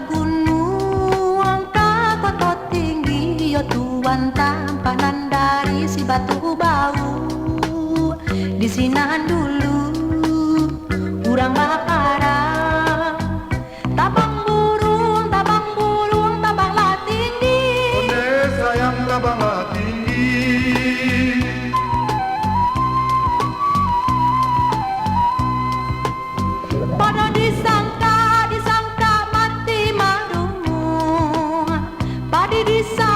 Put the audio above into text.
Gunung Kakoto tinggi yo tuan tampanan dari si batu bau. Di sinan dulu urang bakarang tabang burung tabanglah tinggi. Onde sayang tabanglah tinggi. Pada disangka mati marung, padi disangka